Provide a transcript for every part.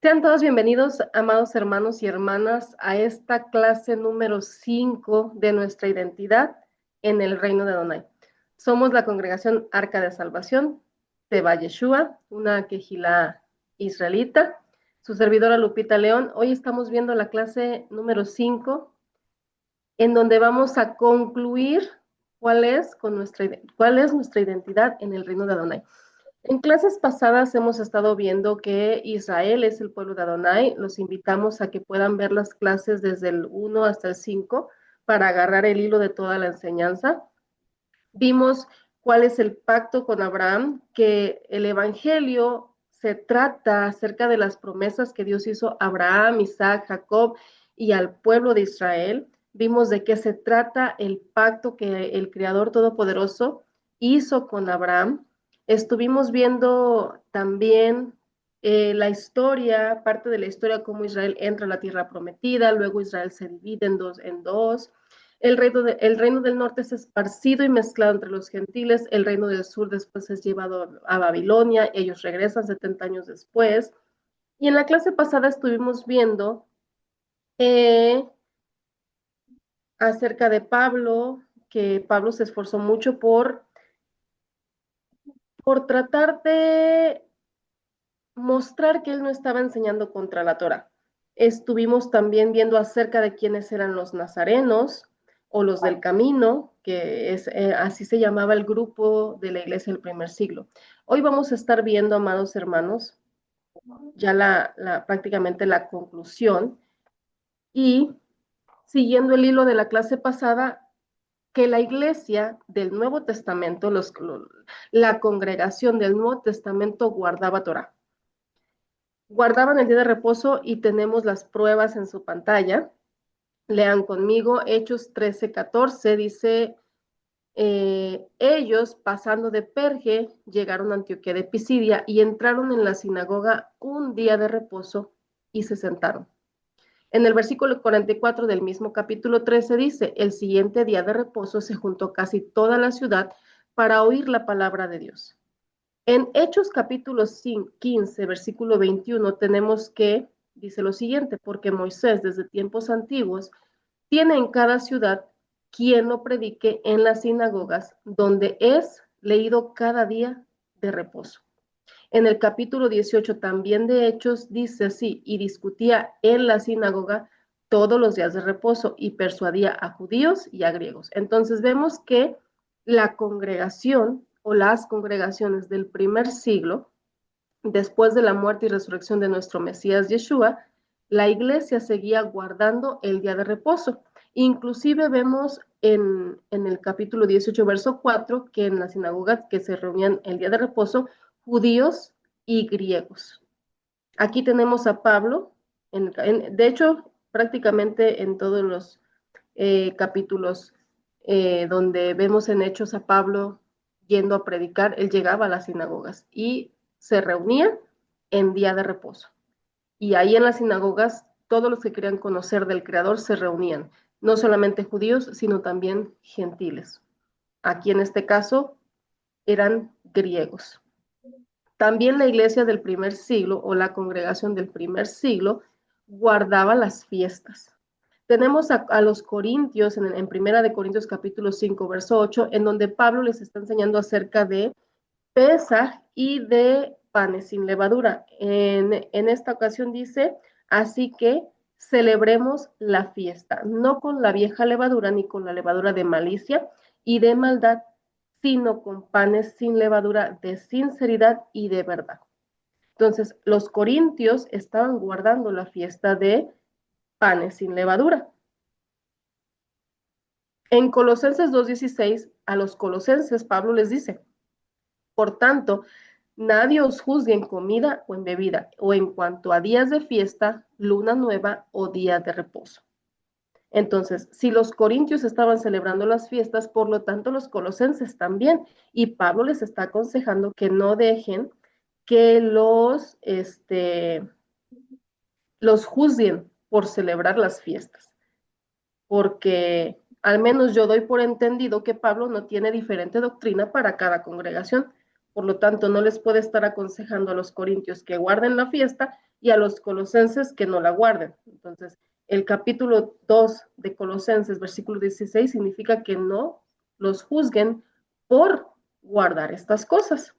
Sean todos bienvenidos, amados hermanos y hermanas, a esta clase número 5 de nuestra identidad en el reino de Adonai. Somos la congregación Arca de Salvación de Yeshua, una quejilá israelita. Su servidora Lupita León. Hoy estamos viendo la clase número 5, en donde vamos a concluir cuál es nuestra identidad en el reino de Adonai. En clases pasadas hemos estado viendo que Israel es el pueblo de Adonai. Los invitamos a que puedan ver las clases desde el 1 hasta el 5 para agarrar el hilo de toda la enseñanza. Vimos cuál es el pacto con Abraham, que el Evangelio se trata acerca de las promesas que Dios hizo a Abraham, Isaac, Jacob y al pueblo de Israel. Vimos de qué se trata el pacto que el Creador Todopoderoso hizo con Abraham. Estuvimos viendo también la historia, parte de la historia, cómo Israel entra a la tierra prometida, luego Israel se divide en dos. El reino del norte es esparcido y mezclado entre los gentiles, el reino del sur después es llevado a Babilonia, ellos regresan 70 años después. Y en la clase pasada estuvimos viendo eh, acerca de Pablo, que Pablo se esforzó mucho por tratar de mostrar que él no estaba enseñando contra la Torah. Estuvimos también viendo acerca de quiénes eran los nazarenos o los del camino, que así se llamaba el grupo de la iglesia del primer siglo. Hoy vamos a estar viendo, amados hermanos, ya prácticamente la conclusión y siguiendo el hilo de la clase pasada, que la iglesia del Nuevo Testamento, la congregación del Nuevo Testamento guardaba Torah. Guardaban el día de reposo y tenemos las pruebas en su pantalla. Lean conmigo Hechos 13:14, dice, ellos pasando de Perge llegaron a Antioquía de Pisidia y entraron en la sinagoga un día de reposo y se sentaron. En el versículo 44 del mismo capítulo 13 dice, el siguiente día de reposo se juntó casi toda la ciudad para oír la palabra de Dios. En Hechos capítulo 15, versículo 21, tenemos que, dice lo siguiente, porque Moisés desde tiempos antiguos tiene en cada ciudad quien lo predique en las sinagogas, donde es leído cada día de reposo. En el capítulo 18 también de Hechos dice así, y discutía en la sinagoga todos los días de reposo y persuadía a judíos y a griegos. Entonces vemos que la congregación o las congregaciones del primer siglo, después de la muerte y resurrección de nuestro Mesías Yeshua, la iglesia seguía guardando el día de reposo. Inclusive vemos en el capítulo 18, verso 4, que en las sinagogas que se reunían el día de reposo, judíos y griegos. Aquí tenemos a Pablo, de hecho, prácticamente en todos los capítulos donde vemos en Hechos a Pablo yendo a predicar, él llegaba a las sinagogas y se reunía en día de reposo. Y ahí en las sinagogas, todos los que querían conocer del Creador se reunían, no solamente judíos, sino también gentiles. Aquí en este caso eran griegos. También la iglesia del primer siglo o la congregación del primer siglo guardaba las fiestas. Tenemos a los corintios en Primera de Corintios capítulo 5, verso 8, en donde Pablo les está enseñando acerca de Pesaj y de panes sin levadura. En esta ocasión dice, así que celebremos la fiesta, no con la vieja levadura ni con la levadura de malicia y de maldad, sino con panes sin levadura de sinceridad y de verdad. Entonces, los corintios estaban guardando la fiesta de panes sin levadura. En Colosenses 2:16, a los colosenses Pablo les dice, por tanto, nadie os juzgue en comida o en bebida, o en cuanto a días de fiesta, luna nueva o día de reposo. Entonces, si los corintios estaban celebrando las fiestas, por lo tanto los colosenses también. Y Pablo les está aconsejando que no dejen que los juzguen por celebrar las fiestas. Porque al menos yo doy por entendido que Pablo no tiene diferente doctrina para cada congregación. Por lo tanto, no les puede estar aconsejando a los corintios que guarden la fiesta y a los colosenses que no la guarden. Entonces, el capítulo 2 de Colosenses, versículo 16, significa que no los juzguen por guardar estas cosas.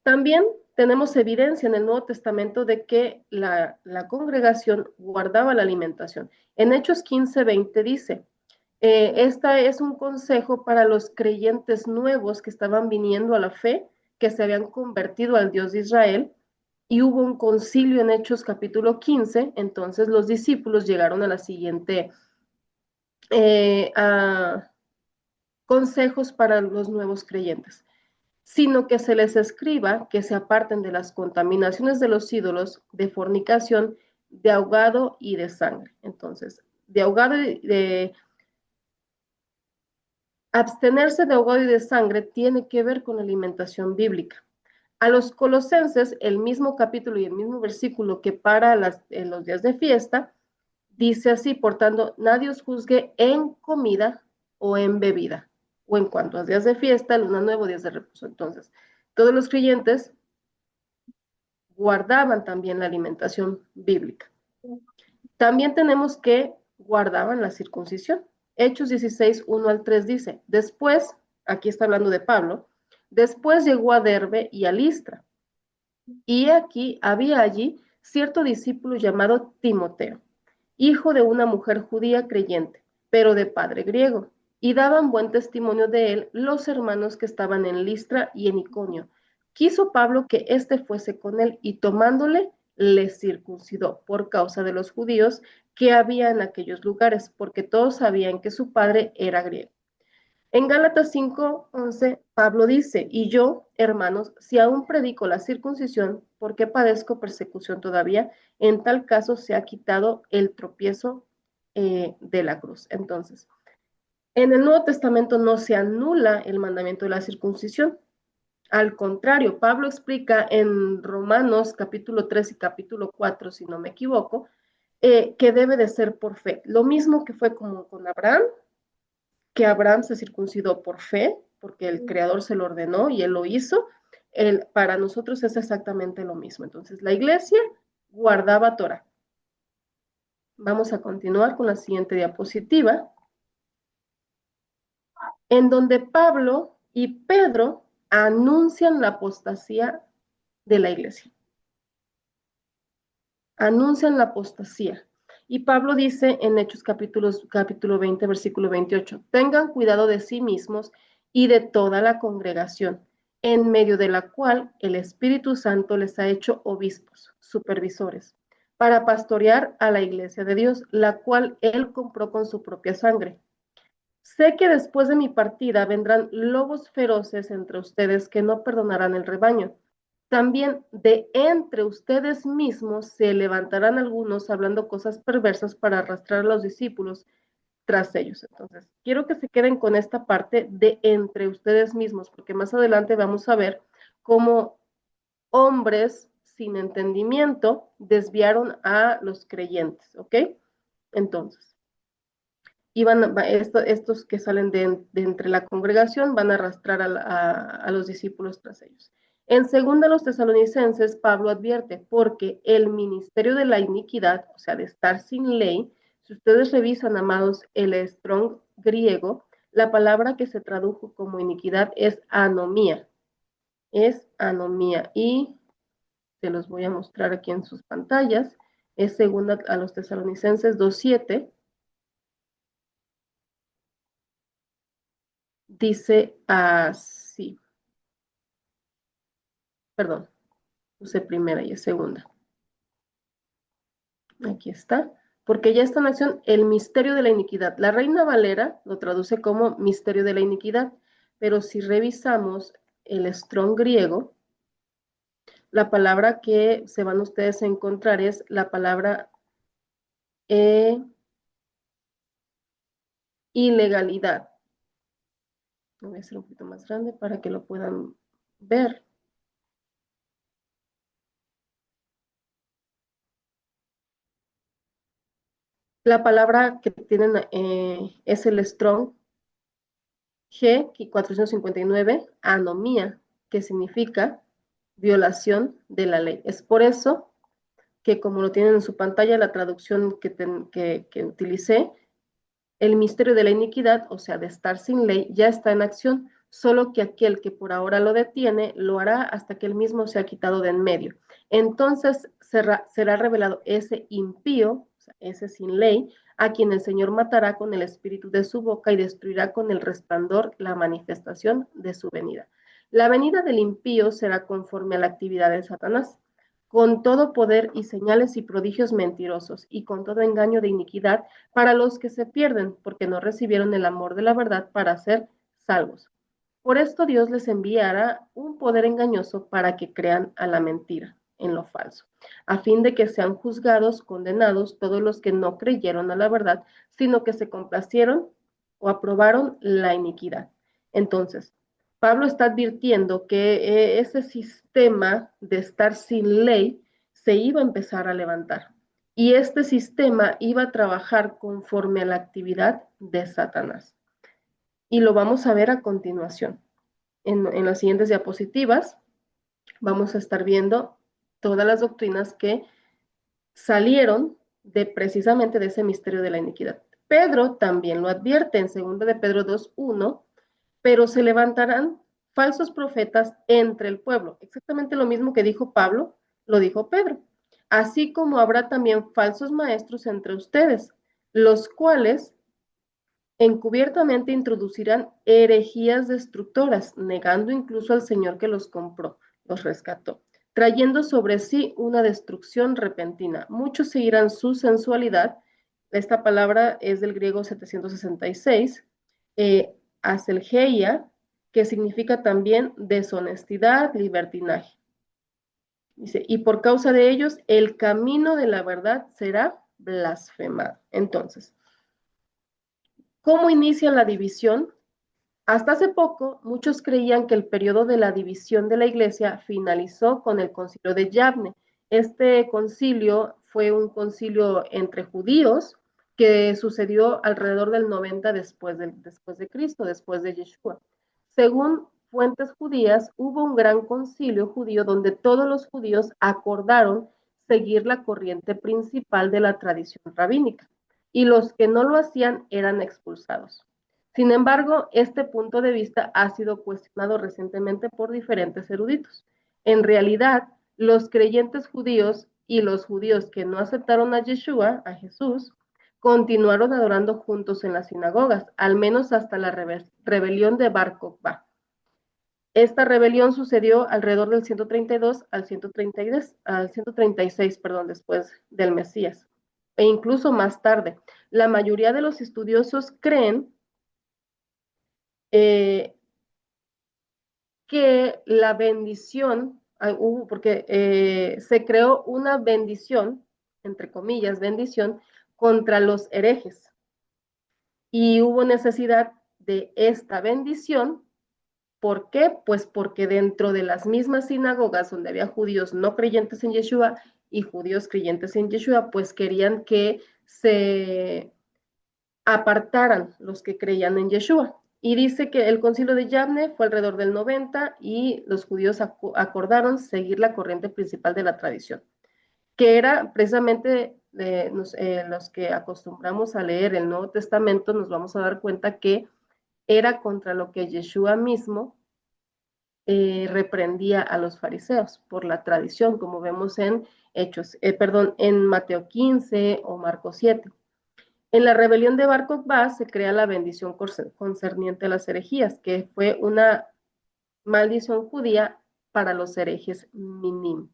También tenemos evidencia en el Nuevo Testamento de que la congregación guardaba la alimentación. En Hechos 15:20 dice, esta es un consejo para los creyentes nuevos que estaban viniendo a la fe, que se habían convertido al Dios de Israel, y hubo un concilio en Hechos capítulo 15, entonces los discípulos llegaron a la siguiente a consejos para los nuevos creyentes, sino que se les escriba que se aparten de las contaminaciones de los ídolos, de fornicación, de ahogado y de sangre. Entonces, de ahogado y de abstenerse de ahogado y de sangre tiene que ver con la alimentación bíblica. A los colosenses, el mismo capítulo y el mismo versículo que para en los días de fiesta, dice así, por tanto, nadie os juzgue en comida o en bebida, o en cuanto a días de fiesta, luna nueva, días de reposo. Entonces, todos los creyentes guardaban también la alimentación bíblica. También tenemos que guardaban la circuncisión. Hechos 16, 1 al 3 dice, después, aquí está hablando de Pablo, después llegó a Derbe y a Listra, y aquí había allí cierto discípulo llamado Timoteo, hijo de una mujer judía creyente, pero de padre griego, y daban buen testimonio de él los hermanos que estaban en Listra y en Iconio. Quiso Pablo que éste fuese con él, y tomándole, le circuncidó por causa de los judíos que había en aquellos lugares, porque todos sabían que su padre era griego. En Gálatas 5:11, Pablo dice, y yo, hermanos, si aún predico la circuncisión, ¿por qué padezco persecución todavía? En tal caso se ha quitado el tropiezo de la cruz. Entonces, en el Nuevo Testamento no se anula el mandamiento de la circuncisión. Al contrario, Pablo explica en Romanos capítulo 3 y capítulo 4, si no me equivoco, que debe de ser por fe. Lo mismo que fue como con Abraham, que Abraham se circuncidó por fe, porque el Creador se lo ordenó y él lo hizo. Para nosotros es exactamente lo mismo. Entonces, la iglesia guardaba Torah. Vamos a continuar con la siguiente diapositiva, en donde Pablo y Pedro anuncian la apostasía de la iglesia. Anuncian la apostasía. Y Pablo dice en Hechos capítulo 20, versículo 28, tengan cuidado de sí mismos y de toda la congregación, en medio de la cual el Espíritu Santo les ha hecho obispos, supervisores, para pastorear a la iglesia de Dios, la cual él compró con su propia sangre. Sé que después de mi partida vendrán lobos feroces entre ustedes que no perdonarán el rebaño. También de entre ustedes mismos se levantarán algunos hablando cosas perversas para arrastrar a los discípulos tras ellos. Entonces, quiero que se queden con esta parte de entre ustedes mismos, porque más adelante vamos a ver cómo hombres sin entendimiento desviaron a los creyentes, ¿ok? Entonces, estos que salen de entre la congregación van a arrastrar a los discípulos tras ellos. En segunda los tesalonicenses, Pablo advierte, porque el ministerio de la iniquidad, o sea, de estar sin ley, si ustedes revisan, amados, el Strong griego, la palabra que se tradujo como iniquidad es anomía, y se los voy a mostrar aquí en sus pantallas, es segunda a los tesalonicenses 2:7, dice así, perdón, puse primera y es segunda. Aquí está. Porque ya está en acción el misterio de la iniquidad. La Reina Valera lo traduce como misterio de la iniquidad, pero si revisamos el Strong griego, la palabra que se van ustedes a encontrar es la palabra ilegalidad. Lo voy a hacer un poquito más grande para que lo puedan ver. La palabra que tienen es el Strong G459, anomía. que significa violación de la ley. Es por eso que, como lo tienen en su pantalla, la traducción que utilicé, el misterio de la iniquidad, o sea, de estar sin ley, ya está en acción, solo que aquel que por ahora lo detiene, lo hará hasta que él mismo sea quitado de en medio. Entonces será revelado ese impío, o sea, ese sin ley, a quien el Señor matará con el espíritu de su boca y destruirá con el resplandor la manifestación de su venida. La venida del impío será conforme a la actividad de Satanás, con todo poder y señales y prodigios mentirosos, y con todo engaño de iniquidad para los que se pierden, porque no recibieron el amor de la verdad para ser salvos. Por esto Dios les enviará un poder engañoso para que crean a la mentira, en lo falso, a fin de que sean juzgados, condenados todos los que no creyeron a la verdad, sino que se complacieron o aprobaron la iniquidad. Entonces, Pablo está advirtiendo que ese sistema de estar sin ley se iba a empezar a levantar. Y este sistema iba a trabajar conforme a la actividad de Satanás. Y lo vamos a ver a continuación. En las siguientes diapositivas vamos a estar viendo todas las doctrinas que salieron de precisamente de ese misterio de la iniquidad. Pedro también lo advierte en 2 de Pedro 2:1, pero se levantarán falsos profetas entre el pueblo. Exactamente lo mismo que dijo Pablo, lo dijo Pedro. Así como habrá también falsos maestros entre ustedes, los cuales encubiertamente introducirán herejías destructoras, negando incluso al Señor que los compró, los rescató, trayendo sobre sí una destrucción repentina. Muchos seguirán su sensualidad. Esta palabra es del griego 766, aselgeia, que significa también deshonestidad, libertinaje. Dice, y por causa de ellos, el camino de la verdad será blasfemado. Entonces, ¿cómo inicia la división? Hasta hace poco, muchos creían que el periodo de la división de la iglesia finalizó con el concilio de Yavne. Este concilio fue un concilio entre judíos que sucedió alrededor del 90 después de Cristo, después de Yeshua. Según fuentes judías, hubo un gran concilio judío donde todos los judíos acordaron seguir la corriente principal de la tradición rabínica y los que no lo hacían eran expulsados. Sin embargo, este punto de vista ha sido cuestionado recientemente por diferentes eruditos. En realidad, los creyentes judíos y los judíos que no aceptaron a Yeshua, a Jesús, continuaron adorando juntos en las sinagogas, al menos hasta la rebelión de Bar Kokhba. Esta rebelión sucedió alrededor del 132 al 136, perdón, después del Mesías, e incluso más tarde. La mayoría de los estudiosos creen que la bendición, porque se creó una bendición, entre comillas, bendición, contra los herejes. Y hubo necesidad de esta bendición. ¿Por qué? Pues porque dentro de las mismas sinagogas donde había judíos no creyentes en Yeshua y judíos creyentes en Yeshua, pues querían que se apartaran los que creían en Yeshua. Y dice que el concilio de Yavne fue alrededor del 90 y los judíos acordaron seguir la corriente principal de la tradición, que era precisamente los que acostumbramos a leer el Nuevo Testamento, nos vamos a dar cuenta que era contra lo que Yeshua mismo reprendía a los fariseos por la tradición, como vemos en en Mateo 15 o Marcos 7. En la rebelión de Bar Kokhba se crea la bendición concerniente a las herejías, que fue una maldición judía para los herejes minim.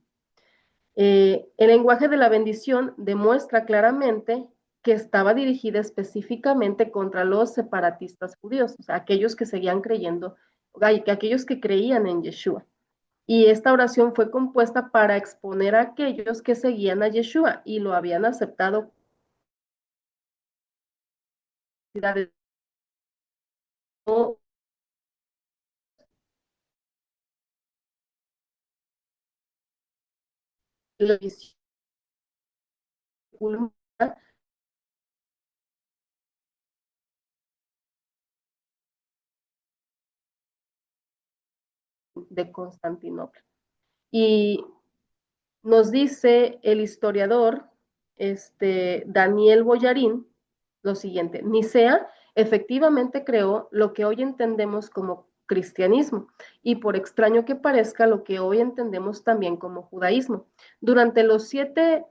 El lenguaje de la bendición demuestra claramente que estaba dirigida específicamente contra los separatistas judíos, o sea, aquellos que seguían creyendo, aquellos que creían en Yeshua. Y esta oración fue compuesta para exponer a aquellos que seguían a Yeshua y lo habían aceptado no la visión de Constantinopla. Y nos dice el historiador Daniel Boyarín lo siguiente: Nicea efectivamente creó lo que hoy entendemos como cristianismo y, por extraño que parezca, lo que hoy entendemos también como judaísmo. Durante las 7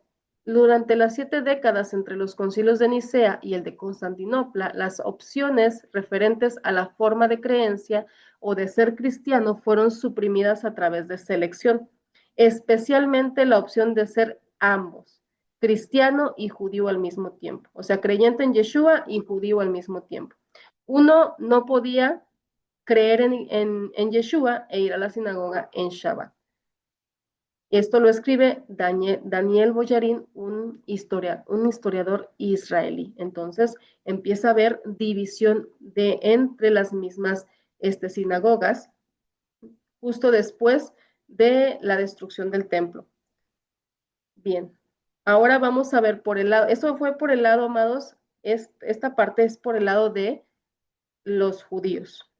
décadas entre los concilios de Nicea y el de Constantinopla, las opciones referentes a la forma de creencia o de ser cristiano fueron suprimidas a través de selección, especialmente la opción de ser ambos, cristiano y judío al mismo tiempo, o sea, creyente en Yeshua y judío al mismo tiempo. Uno no podía creer en Yeshua e ir a la sinagoga en Shabbat. Esto lo escribe Daniel Boyarín, un historiador israelí. Entonces empieza a haber división entre las mismas sinagogas justo después de la destrucción del templo. Bien, ahora vamos a ver por el lado, eso fue por el lado, amados, esta parte es por el lado de los judíos.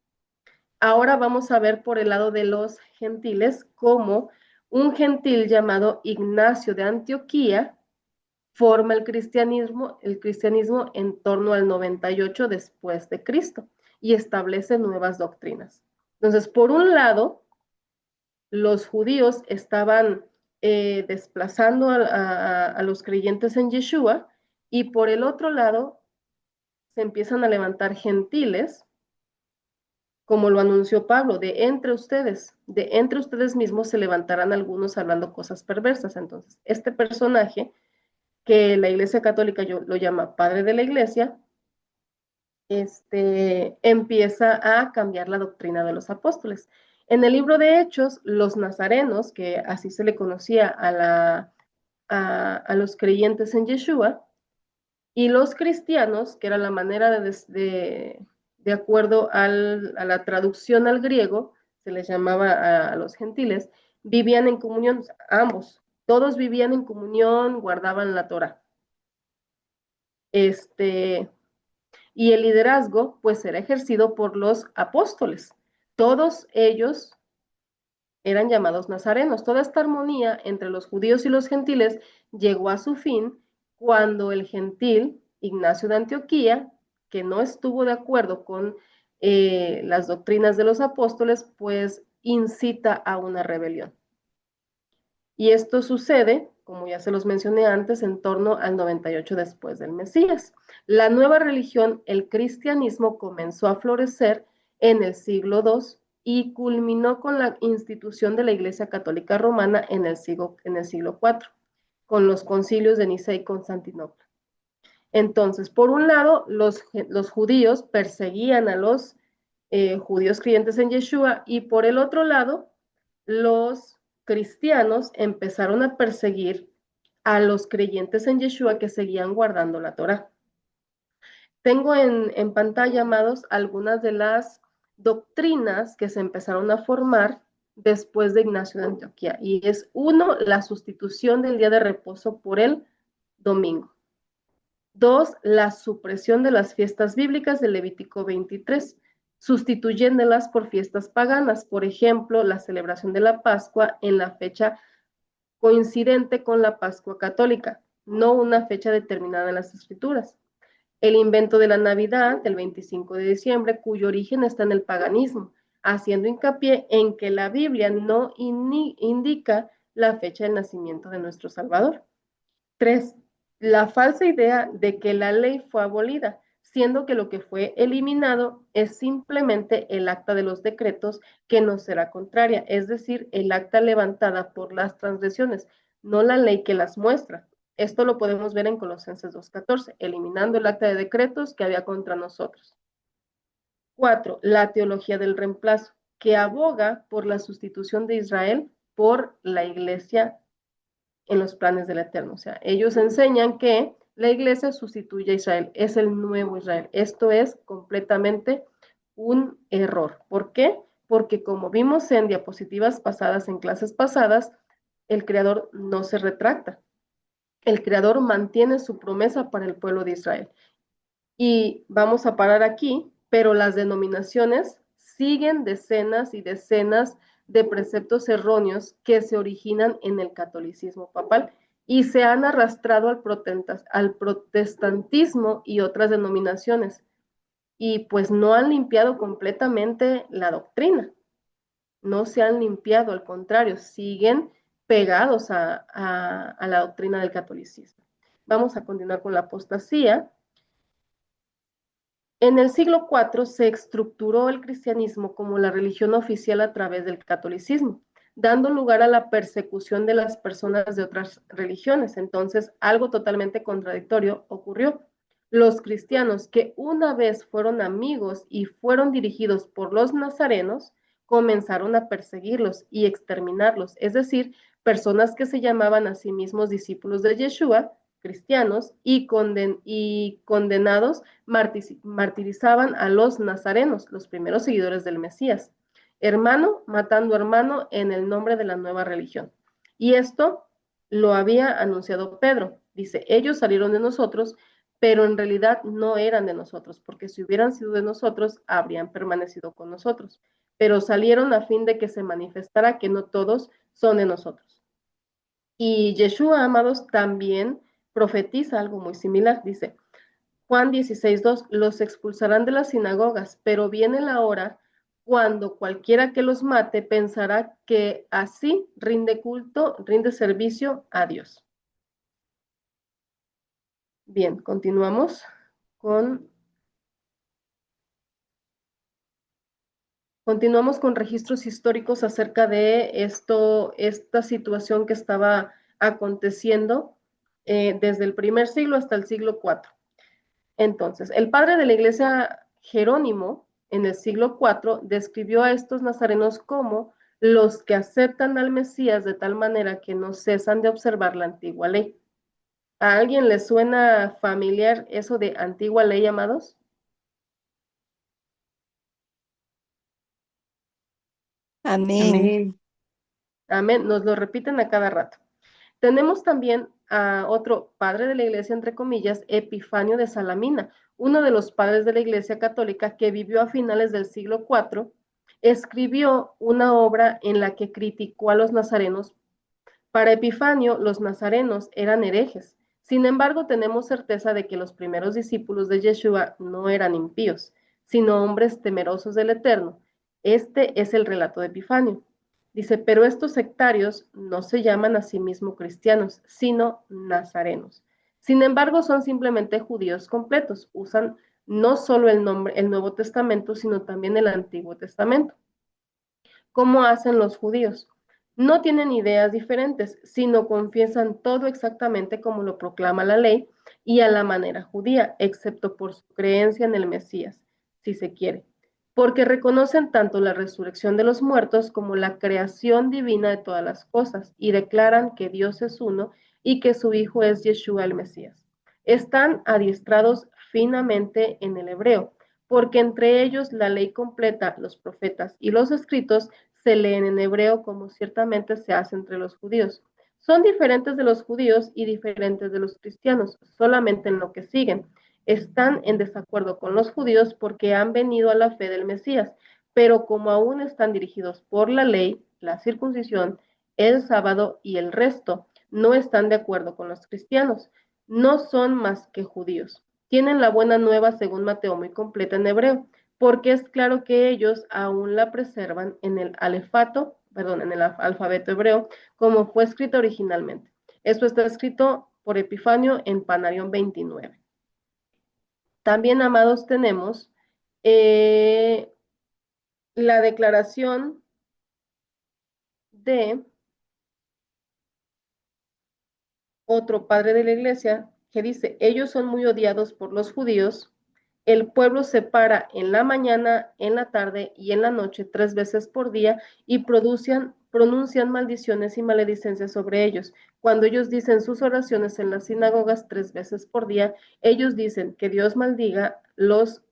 Ahora vamos a ver por el lado de los gentiles cómo un gentil llamado Ignacio de Antioquía forma el cristianismo en torno al 98 después de Cristo y establece nuevas doctrinas. Entonces, por un lado, los judíos estaban desplazando a los creyentes en Yeshua, y por el otro lado se empiezan a levantar gentiles, como lo anunció Pablo, de entre ustedes mismos se levantarán algunos hablando cosas perversas. Entonces, este personaje, que la Iglesia Católica lo llama padre de la Iglesia, empieza a cambiar la doctrina de los apóstoles. En el libro de Hechos, los nazarenos, que así se le conocía a los creyentes en Yeshua, y los cristianos, que era la manera de acuerdo a la traducción al griego, se les llamaba a los gentiles, vivían en comunión, ambos, todos vivían en comunión, guardaban la Torah. Y el liderazgo pues era ejercido por los apóstoles. Todos ellos eran llamados nazarenos. Toda esta armonía entre los judíos y los gentiles llegó a su fin cuando el gentil Ignacio de Antioquía, que no estuvo de acuerdo con las doctrinas de los apóstoles, pues incita a una rebelión. Y esto sucede, como ya se los mencioné antes, en torno al 98 después del Mesías. La nueva religión, el cristianismo, comenzó a florecer en el siglo II y culminó con la institución de la Iglesia Católica Romana en el siglo IV, con los concilios de Nicea y Constantinopla. Entonces, por un lado, los judíos perseguían a los judíos creyentes en Yeshua, y por el otro lado, los cristianos empezaron a perseguir a los creyentes en Yeshua que seguían guardando la Torah. Tengo en pantalla, amados, algunas de las doctrinas que se empezaron a formar después de Ignacio de Antioquía. Y es, uno, la sustitución del día de reposo por el domingo. Dos, la supresión de las fiestas bíblicas de Levítico 23, sustituyéndolas por fiestas paganas, por ejemplo, la celebración de la Pascua en la fecha coincidente con la Pascua católica, no una fecha determinada en las Escrituras. El invento de la Navidad, el 25 de diciembre, cuyo origen está en el paganismo, haciendo hincapié en que la Biblia no indica la fecha del nacimiento de nuestro Salvador. 3. La falsa idea de que la ley fue abolida, siendo que lo que fue eliminado es simplemente el acta de los decretos, que nos será contraria, es decir, el acta levantada por las transgresiones, no la ley que las muestra. Esto lo podemos ver en Colosenses 2:14, eliminando el acta de decretos que había contra nosotros. 4. La teología del reemplazo, que aboga por la sustitución de Israel por la Iglesia en los planes del Eterno. O sea, ellos enseñan que la Iglesia sustituye a Israel, es el nuevo Israel. Esto es completamente un error. ¿Por qué? Porque, como vimos en diapositivas pasadas, en clases pasadas, el Creador no se retracta. El Creador mantiene su promesa para el pueblo de Israel. Y vamos a parar aquí, pero las denominaciones siguen decenas y decenas de preceptos erróneos que se originan en el catolicismo papal y se han arrastrado al protestantismo y otras denominaciones, y pues no han limpiado completamente la doctrina, no se han limpiado, al contrario, siguen pegados a la doctrina del catolicismo. Vamos a continuar con la apostasía. En el siglo IV se estructuró el cristianismo como la religión oficial a través del catolicismo, dando lugar a la persecución de las personas de otras religiones. Entonces, algo totalmente contradictorio ocurrió. Los cristianos que una vez fueron amigos y fueron dirigidos por los nazarenos, comenzaron a perseguirlos y exterminarlos, es decir, personas que se llamaban a sí mismos discípulos de Yeshua, cristianos, y condenados martirizaban a los nazarenos, los primeros seguidores del Mesías, hermano matando hermano en el nombre de la nueva religión. Y esto lo había anunciado Pedro. Dice, ellos salieron de nosotros, pero en realidad no eran de nosotros, porque si hubieran sido de nosotros, habrían permanecido con nosotros. Pero salieron a fin de que se manifestara que no todos son de nosotros. Y Yeshua, amados, también profetiza algo muy similar. Dice, Juan 16:2, los expulsarán de las sinagogas, pero viene la hora cuando cualquiera que los mate pensará que así rinde culto, rinde servicio a Dios. Bien, continuamos con registros históricos acerca de esta situación que estaba aconteciendo desde el primer siglo hasta el siglo IV. Entonces, el padre de la iglesia, Jerónimo, en el siglo IV, describió a estos nazarenos como los que aceptan al Mesías de tal manera que no cesan de observar la antigua ley. ¿A alguien le suena familiar eso de antigua ley, amados? Amén. Amén. Amén, nos lo repiten a cada rato. Tenemos también a otro padre de la iglesia, entre comillas, Epifanio de Salamina, uno de los padres de la iglesia católica que vivió a finales del siglo IV, escribió una obra en la que criticó a los nazarenos. Para Epifanio, los nazarenos eran herejes. Sin embargo, tenemos certeza de que los primeros discípulos de Yeshua no eran impíos, sino hombres temerosos del Eterno. Este es el relato de Epifanio. Dice, pero estos sectarios no se llaman a sí mismos cristianos, sino nazarenos. Sin embargo, son simplemente judíos completos. Usan no solo el Nuevo Testamento, sino también el Antiguo Testamento. ¿Cómo hacen los judíos? No tienen ideas diferentes, sino confiesan todo exactamente como lo proclama la ley y a la manera judía, excepto por su creencia en el Mesías, si se quiere, porque reconocen tanto la resurrección de los muertos como la creación divina de todas las cosas y declaran que Dios es uno y que su Hijo es Yeshua el Mesías. Están adiestrados finamente en el hebreo, porque entre ellos la ley completa, los profetas y los escritos se leen en hebreo como ciertamente se hace entre los judíos. Son diferentes de los judíos y diferentes de los cristianos, solamente en lo que siguen. Están en desacuerdo con los judíos porque han venido a la fe del Mesías, pero como aún están dirigidos por la ley, la circuncisión, el sábado y el resto, no están de acuerdo con los cristianos. No son más que judíos. Tienen la buena nueva, según Mateo, muy completa en hebreo, porque es claro que ellos aún la preservan en el en el alfabeto hebreo, como fue escrito originalmente. Esto está escrito por Epifanio en Panarión 29. También, amados, tenemos la declaración de otro padre de la iglesia que dice, ellos son muy odiados por los judíos, el pueblo se para en la mañana, en la tarde y en la noche 3 veces por día y pronuncian maldiciones y maledicencias sobre ellos. Cuando ellos dicen sus oraciones en las sinagogas 3 veces por día, ellos dicen que Dios maldiga los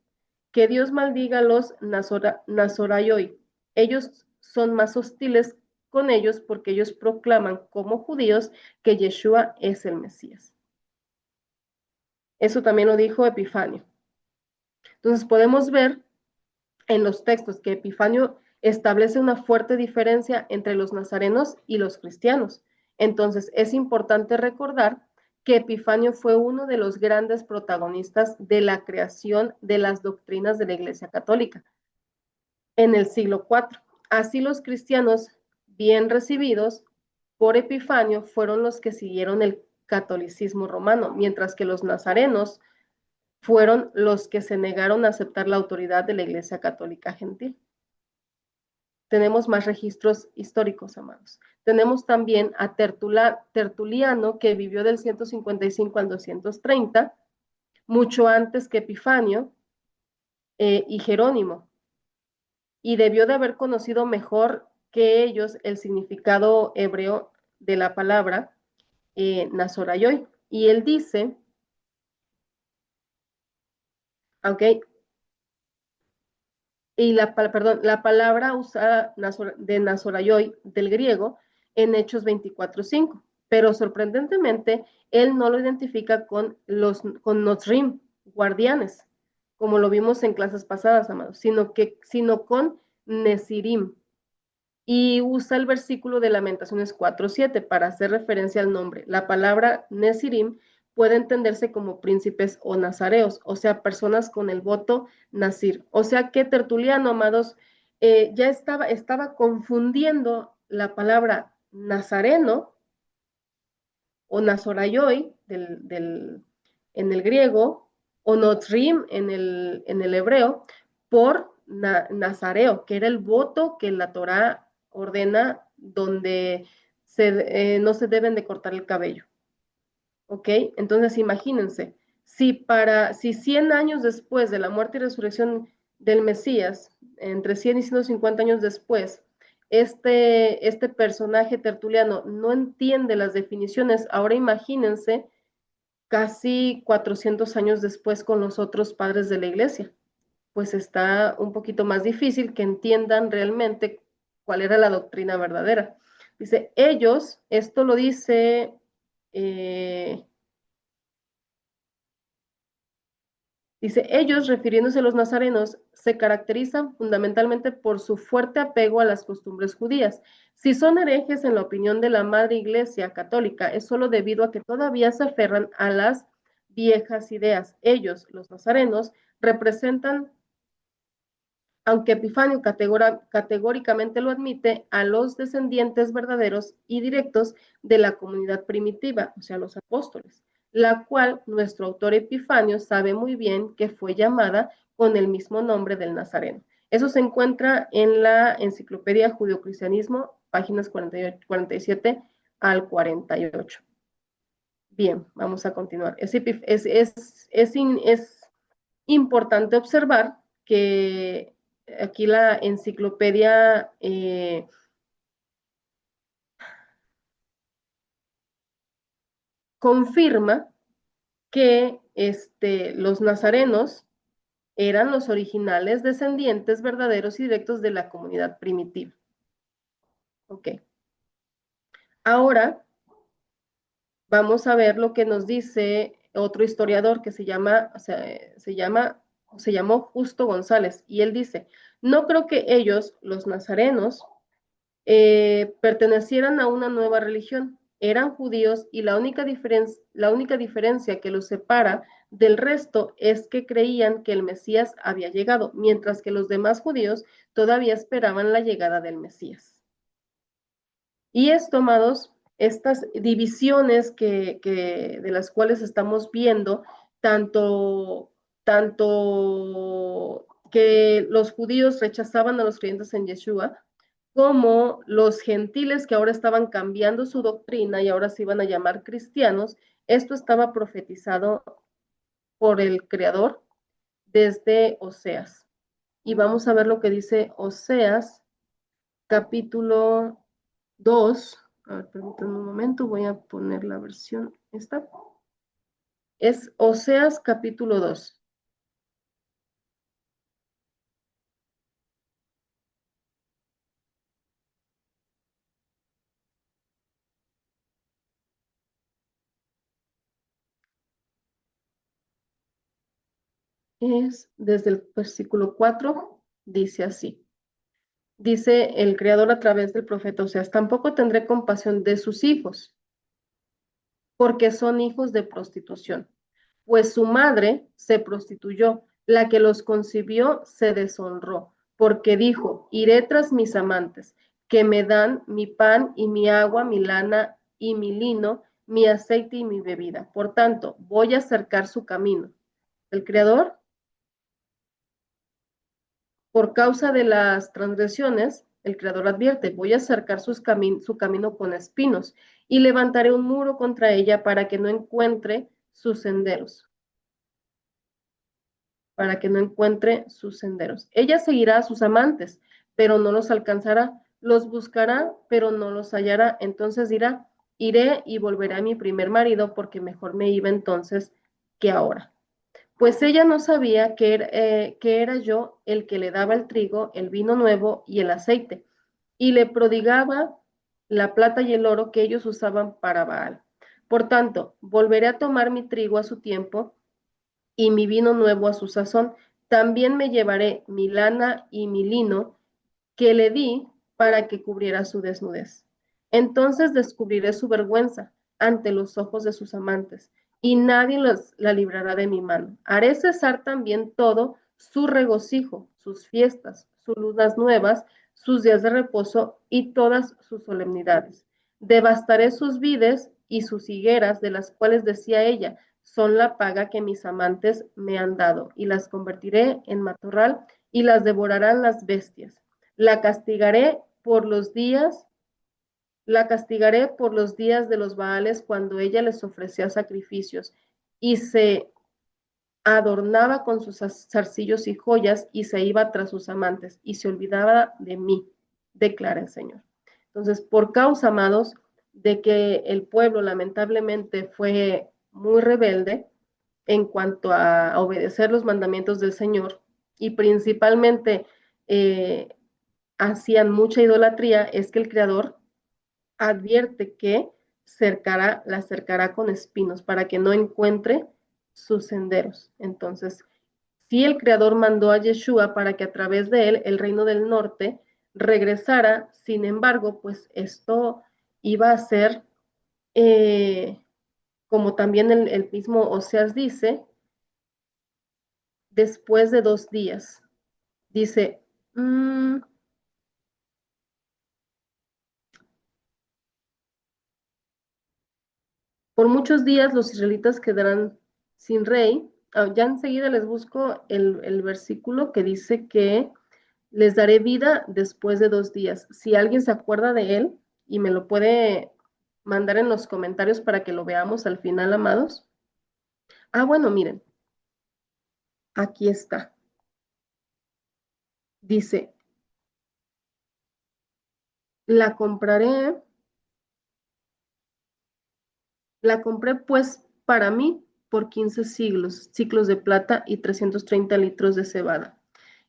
Nazorayoi. Ellos son más hostiles con ellos porque ellos proclaman como judíos que Yeshua es el Mesías. Eso también lo dijo Epifanio. Entonces podemos ver en los textos que Epifanio establece una fuerte diferencia entre los nazarenos y los cristianos. Entonces, es importante recordar que Epifanio fue uno de los grandes protagonistas de la creación de las doctrinas de la Iglesia Católica en el siglo IV. Así los cristianos bien recibidos por Epifanio fueron los que siguieron el catolicismo romano, mientras que los nazarenos fueron los que se negaron a aceptar la autoridad de la Iglesia Católica Gentil. Tenemos más registros históricos, amados. Tenemos también a Tertuliano, que vivió del 155 al 230, mucho antes que Epifanio, y Jerónimo, y debió de haber conocido mejor que ellos el significado hebreo de la palabra Nazorayoy. Y él dice, ok, y la palabra usada de Nazorayoy del griego en Hechos 24:5, pero sorprendentemente él no lo identifica con Notrim, guardianes, como lo vimos en clases pasadas, amados, sino con Nesirim, y usa el versículo de Lamentaciones 4:7 para hacer referencia al nombre. La palabra Nesirim puede entenderse como príncipes o nazareos, o sea, personas con el voto nazir. O sea que Tertuliano, amados, ya estaba confundiendo la palabra nazareno o nazorayoy en el griego, o notrim en el hebreo, por nazareo, que era el voto que la Torá ordena, donde no se deben de cortar el cabello. ¿Ok? Entonces imagínense, si 100 años después de la muerte y resurrección del Mesías, entre 100 y 150 años después, este personaje tertuliano no entiende las definiciones, ahora imagínense casi 400 años después con los otros padres de la iglesia, pues está un poquito más difícil que entiendan realmente cuál era la doctrina verdadera. Dice, ellos, esto lo dice... Dice, ellos, refiriéndose a los nazarenos, se caracterizan fundamentalmente por su fuerte apego a las costumbres judías. Si son herejes en la opinión de la Madre Iglesia Católica, es solo debido a que todavía se aferran a las viejas ideas. Ellos, los nazarenos, representan, aunque Epifanio categóricamente lo admite, a los descendientes verdaderos y directos de la comunidad primitiva, o sea, los apóstoles, la cual nuestro autor Epifanio sabe muy bien que fue llamada con el mismo nombre del Nazareno. Eso se encuentra en la Enciclopedia Judio-Cristianismo, páginas 48, 47 al 48. Bien, vamos a continuar. Es importante observar que aquí la enciclopedia confirma que los nazarenos eran los originales descendientes verdaderos y directos de la comunidad primitiva. Ok. Ahora vamos a ver lo que nos dice otro historiador que se llamó Justo González, y él dice, no creo que ellos, los nazarenos, pertenecieran a una nueva religión, eran judíos y la única diferencia que los separa del resto es que creían que el Mesías había llegado, mientras que los demás judíos todavía esperaban la llegada del Mesías. Y esto, amados, estas divisiones de las cuales estamos viendo, tanto que los judíos rechazaban a los creyentes en Yeshua, como los gentiles que ahora estaban cambiando su doctrina y ahora se iban a llamar cristianos, esto estaba profetizado por el Creador desde Oseas. Y vamos a ver lo que dice Oseas, capítulo 2. A ver, permítanme un momento, voy a poner la versión esta. Es Oseas capítulo 2. Es desde el versículo 4, dice así. dice el Creador a través del profeta Oseas, tampoco tendré compasión de sus hijos, porque son hijos de prostitución, pues su madre se prostituyó, la que los concibió se deshonró, porque dijo, iré tras mis amantes, que me dan mi pan y mi agua, mi lana y mi lino, mi aceite y mi bebida. Por tanto, voy a cercar su camino. El Creador, por causa de las transgresiones, el Creador advierte, voy a cercar su camino con espinos y levantaré un muro contra ella para que no encuentre sus senderos. Para que no encuentre sus senderos. Ella seguirá a sus amantes, pero no los alcanzará. Los buscará, pero no los hallará. Entonces dirá, iré y volveré a mi primer marido porque mejor me iba entonces que ahora. Pues ella no sabía que era yo el que le daba el trigo, el vino nuevo y el aceite, y le prodigaba la plata y el oro que ellos usaban para Baal. Por tanto, volveré a tomar mi trigo a su tiempo y mi vino nuevo a su sazón. También me llevaré mi lana y mi lino que le di para que cubriera su desnudez. Entonces descubriré su vergüenza ante los ojos de sus amantes, y nadie la librará de mi mano. Haré cesar también todo su regocijo, sus fiestas, sus lunas nuevas, sus días de reposo y todas sus solemnidades. Devastaré sus vides y sus higueras, de las cuales decía ella, son la paga que mis amantes me han dado, y las convertiré en matorral y las devorarán las bestias. La castigaré por los días, la castigaré por los días de los Baales cuando ella les ofrecía sacrificios y se adornaba con sus zarcillos y joyas y se iba tras sus amantes y se olvidaba de mí, declara el Señor. Entonces, por causa, amados, de que el pueblo lamentablemente fue muy rebelde en cuanto a obedecer los mandamientos del Señor y principalmente hacían mucha idolatría, es que el Creador advierte que la cercará con espinos para que no encuentre sus senderos. Entonces, sí, el Creador mandó a Yeshua para que a través de él el reino del norte regresara, sin embargo, pues esto iba a ser, como también el mismo Oseas dice, después de 2 días. Dice, por muchos días los israelitas quedarán sin rey. Ya enseguida les busco el versículo que dice que les daré vida después de 2 días. Si alguien se acuerda de él y me lo puede mandar en los comentarios para que lo veamos al final, amados. Bueno, miren, aquí está. Dice, la compraré, la compré pues para mí por 15 ciclos de plata y 330 litros de cebada.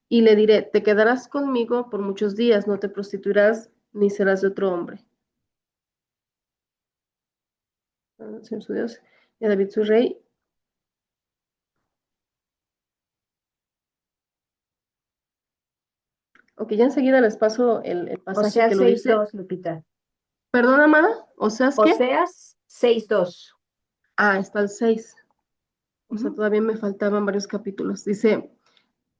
Y le diré, te quedarás conmigo por muchos días, no te prostituirás ni serás de otro hombre. Señor su Dios, y a David su rey. Ok, ya enseguida les paso el pasaje Oseas que lo dice. 6:2, Lupita. Perdón, amada, ¿Oseas qué? Oseas 6:2. Está el 6. O sea, todavía me faltaban varios capítulos. Dice,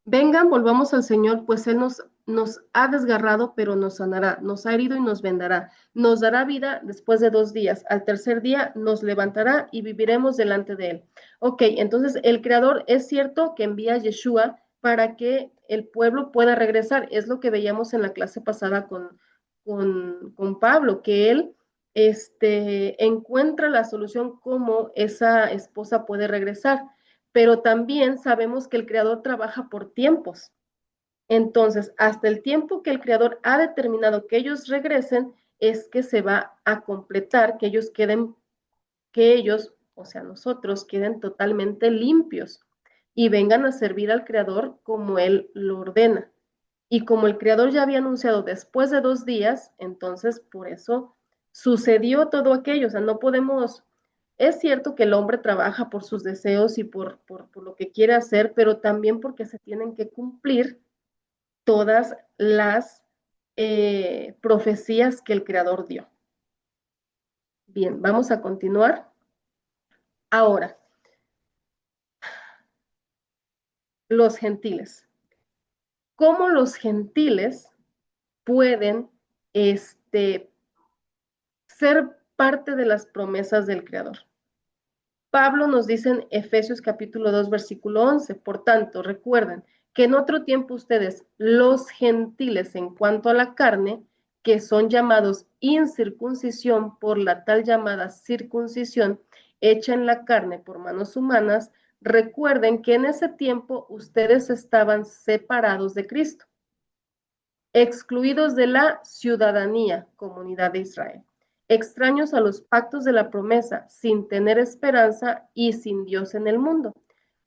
vengan, volvamos al Señor, pues Él nos ha desgarrado, pero nos sanará, nos ha herido y nos vendará, nos dará vida después de 2 días, al tercer día nos levantará y viviremos delante de Él. Ok, entonces el Creador es cierto que envía a Yeshua para que el pueblo pueda regresar, es lo que veíamos en la clase pasada con Pablo, que él encuentra la solución cómo esa esposa puede regresar, pero también sabemos que el Creador trabaja por tiempos. Entonces, hasta el tiempo que el Creador ha determinado que ellos regresen, es que se va a completar, que ellos, o sea, nosotros, queden totalmente limpios y vengan a servir al Creador como Él lo ordena. Y como el Creador ya había anunciado después de 2 días, entonces por eso sucedió todo aquello. O sea, no podemos, es cierto que el hombre trabaja por sus deseos y por lo que quiere hacer, pero también porque se tienen que cumplir todas las profecías que el Creador dio. Bien, vamos a continuar. Ahora, los gentiles. ¿Cómo los gentiles pueden ser parte de las promesas del Creador? Pablo nos dice en Efesios capítulo 2, versículo 11, por tanto, recuerden que en otro tiempo ustedes, los gentiles en cuanto a la carne, que son llamados incircuncisión por la tal llamada circuncisión hecha en la carne por manos humanas, recuerden que en ese tiempo ustedes estaban separados de Cristo, excluidos de la ciudadanía, comunidad de Israel, extraños a los pactos de la promesa, sin tener esperanza y sin Dios en el mundo.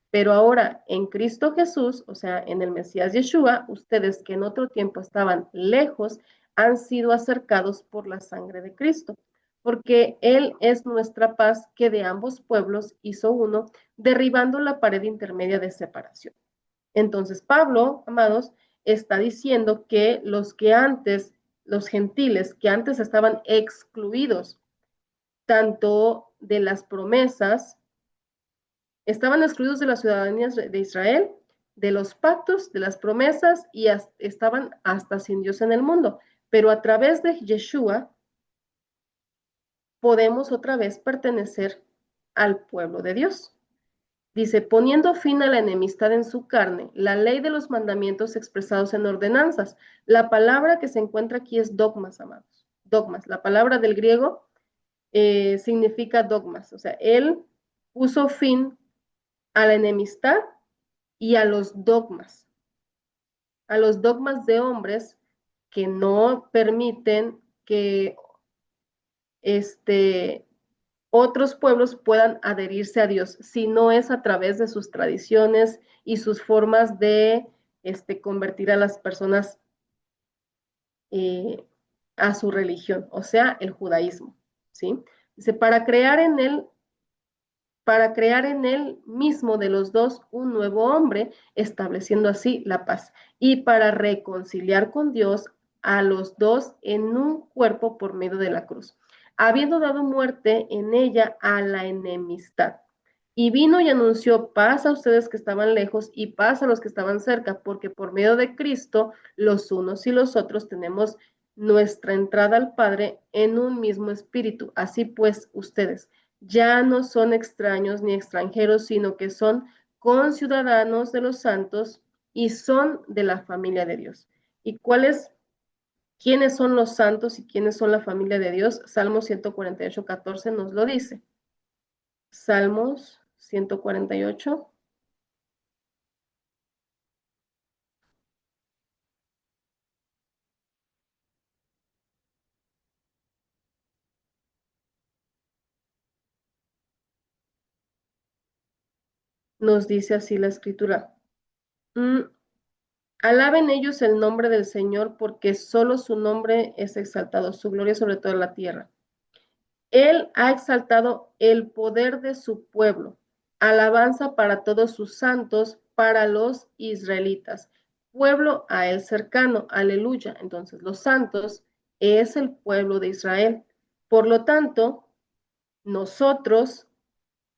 Pero ahora en Cristo Jesús, o sea, en el Mesías Yeshua, ustedes que en otro tiempo estaban lejos, han sido acercados por la sangre de Cristo, porque Él es nuestra paz que de ambos pueblos hizo uno, derribando la pared intermedia de separación. Entonces, Pablo, amados, está diciendo que los gentiles que antes estaban excluidos tanto de las promesas, estaban excluidos de la ciudadanía de Israel, de los pactos, de las promesas y estaban hasta sin Dios en el mundo. Pero a través de Yeshua podemos otra vez pertenecer al pueblo de Dios. Dice, poniendo fin a la enemistad en su carne, la ley de los mandamientos expresados en ordenanzas. La palabra que se encuentra aquí es dogmas, amados. Dogmas. La palabra del griego significa dogmas. O sea, él puso fin a la enemistad y a los dogmas de hombres que no permiten que otros pueblos puedan adherirse a Dios, si no es a través de sus tradiciones y sus formas de convertir a las personas a su religión, o sea, el judaísmo, ¿sí? Dice, para crear en él mismo de los dos un nuevo hombre, estableciendo así la paz, y para reconciliar con Dios a los dos en un cuerpo por medio de la cruz, habiendo dado muerte en ella a la enemistad. Y vino y anunció paz a ustedes que estaban lejos y paz a los que estaban cerca, porque por medio de Cristo los unos y los otros tenemos nuestra entrada al Padre en un mismo espíritu. Así pues, ustedes ya no son extraños ni extranjeros, sino que son conciudadanos de los santos y son de la familia de Dios. ¿Y quiénes son los santos y quiénes son la familia de Dios? Salmos 148, 14 nos lo dice. Salmos 148. Nos dice así la escritura. Alaben ellos el nombre del Señor, porque solo su nombre es exaltado, su gloria sobre toda la tierra. Él ha exaltado el poder de su pueblo, alabanza para todos sus santos, para los israelitas, pueblo a él cercano, aleluya. Entonces, los santos es el pueblo de Israel. Por lo tanto, nosotros,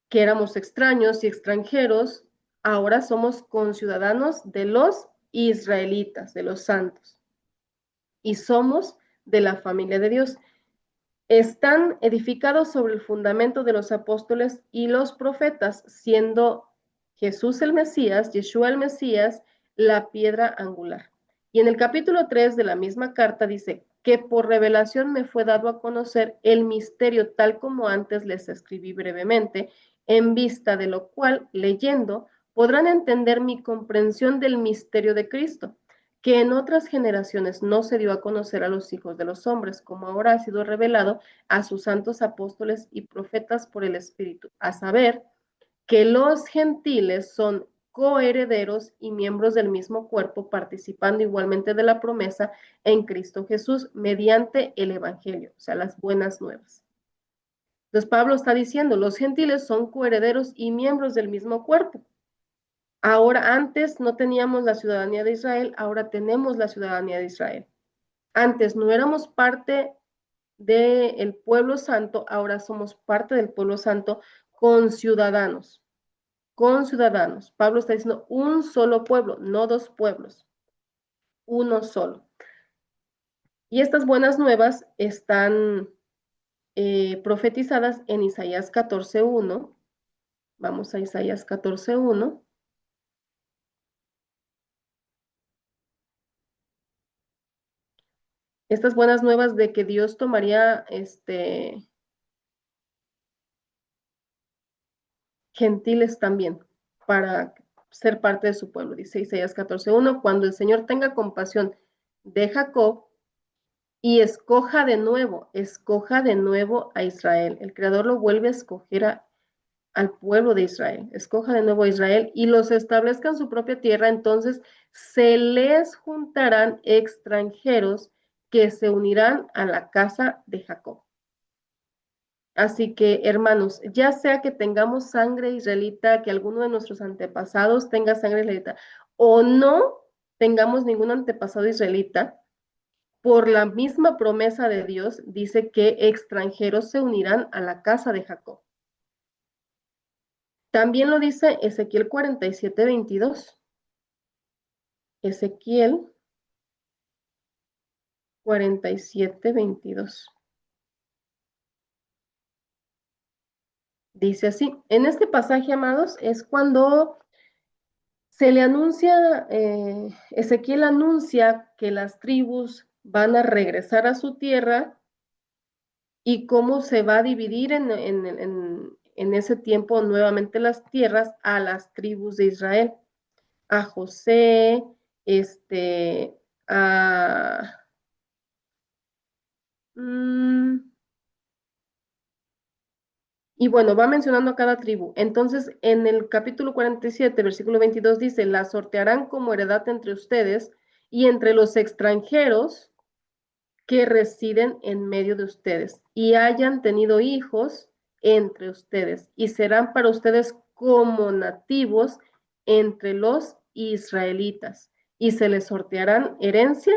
que éramos extraños y extranjeros, ahora somos conciudadanos de los israelitas, de los santos, y somos de la familia de Dios. Están edificados sobre el fundamento de los apóstoles y los profetas, siendo Jesús el Mesías, Yeshua el Mesías, la piedra angular. Y en el capítulo 3 de la misma carta dice que por revelación me fue dado a conocer el misterio tal como antes les escribí brevemente, en vista de lo cual, leyendo, podrán entender mi comprensión del misterio de Cristo, que en otras generaciones no se dio a conocer a los hijos de los hombres, como ahora ha sido revelado a sus santos apóstoles y profetas por el Espíritu, a saber, que los gentiles son coherederos y miembros del mismo cuerpo, participando igualmente de la promesa en Cristo Jesús mediante el Evangelio, o sea, las buenas nuevas. Entonces Pablo está diciendo, los gentiles son coherederos y miembros del mismo cuerpo. Ahora, antes no teníamos la ciudadanía de Israel, ahora tenemos la ciudadanía de Israel. Antes no éramos parte del pueblo santo, ahora somos parte del pueblo santo con ciudadanos, con ciudadanos. Pablo está diciendo un solo pueblo, no dos pueblos, uno solo. Y estas buenas nuevas están profetizadas en Isaías 14:1. Vamos a Isaías 14:1. Estas buenas nuevas de que Dios tomaría gentiles también para ser parte de su pueblo. Dice Isaías 14:1, cuando el Señor tenga compasión de Jacob y escoja de nuevo a Israel. El Creador lo vuelve a escoger al pueblo de Israel, escoja de nuevo a Israel y los establezca en su propia tierra, entonces se les juntarán extranjeros que se unirán a la casa de Jacob. Así que, hermanos, ya sea que tengamos sangre israelita, que alguno de nuestros antepasados tenga sangre israelita, o no tengamos ningún antepasado israelita, por la misma promesa de Dios, dice que extranjeros se unirán a la casa de Jacob. También lo dice Ezequiel 47:22. Ezequiel 47:22. Dice así, en este pasaje, amados, es cuando se le anuncia, Ezequiel anuncia que las tribus van a regresar a su tierra y cómo se va a dividir en ese tiempo nuevamente las tierras a las tribus de Israel, a José, a... y bueno, va mencionando a cada tribu. Entonces, en el capítulo 47, versículo 22 dice, la sortearán como heredad entre ustedes y entre los extranjeros que residen en medio de ustedes y hayan tenido hijos entre ustedes y serán para ustedes como nativos entre los israelitas y se les sorteará herencia